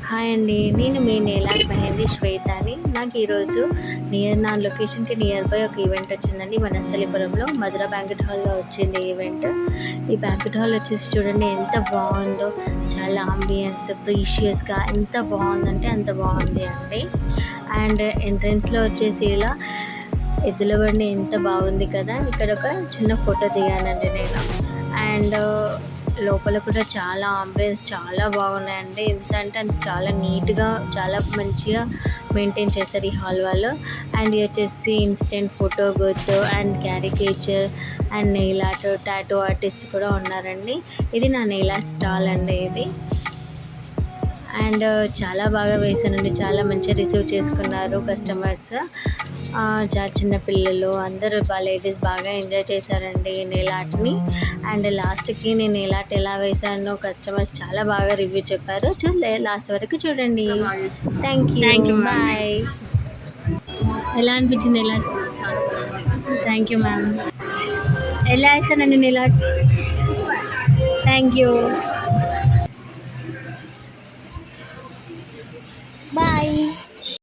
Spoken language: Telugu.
హాయ్ అండి. నేను మీ నేలాట్ మెహందీ శ్వేతని. నాకు ఈరోజు నా లొకేషన్‌కి నియర్ బై ఒక ఈవెంట్ వచ్చిందండి. వనస్థలిపురంలో మధుర బ్యాంక్వెట్ హాల్‌లో వచ్చింది ఈవెంట్. ఈ బ్యాంక్వెట్ హాల్ వచ్చేసి చూడండి ఎంత బాగుందో. చాలా అంబియన్స్ ప్రీషియస్‌గా ఎంత బాగుందంటే అంత బాగుంది అండి. అండ్ ఎంట్రన్స్‌లో వచ్చేసి ఇలా ఎద్దుల బండి ఎంత బాగుంది కదా. ఇక్కడ ఒక చిన్న ఫోటో దిగానండి నేను. అండ్ లోపల కూడా చాలా అంబియన్స్ చాలా బాగున్నాయండి. ఎంత అంటే అంత చాలా నీట్గా చాలా మంచిగా మెయింటైన్ చేశారు ఈ హాల్ వాళ్ళు. అండ్ ఇది వచ్చేసి instant photo booth and caricature and nail art tattoo artist కూడా ఉన్నారండి. ఇది నా నెయిల్ ఆర్ట్ స్టాల్ అండి ఇది. అండ్ చాలా బాగా వేసానండి. చాలా మంచిగా రిసీవ్ చేసుకున్నారు కస్టమర్స్. చాలా చిన్న పిల్లలు అందరూ లేడీస్ బాగా ఎంజాయ్ చేశారండి ఈ నెయిల్ ఆర్ట్ని. అండ్ లాస్ట్కి నేను నెయిల్ ఆర్ట్ ఎలా వేసానో కస్టమర్స్ చాలా బాగా రివ్యూ చెప్పారు. లాస్ట్ వరకు చూడండి. Thank you. బాయ్. ఎలా అనిపించింది nail art? Thank you ma'am. ఎలా వేసానండి నెయిల్ ఆర్ట్? Thank you.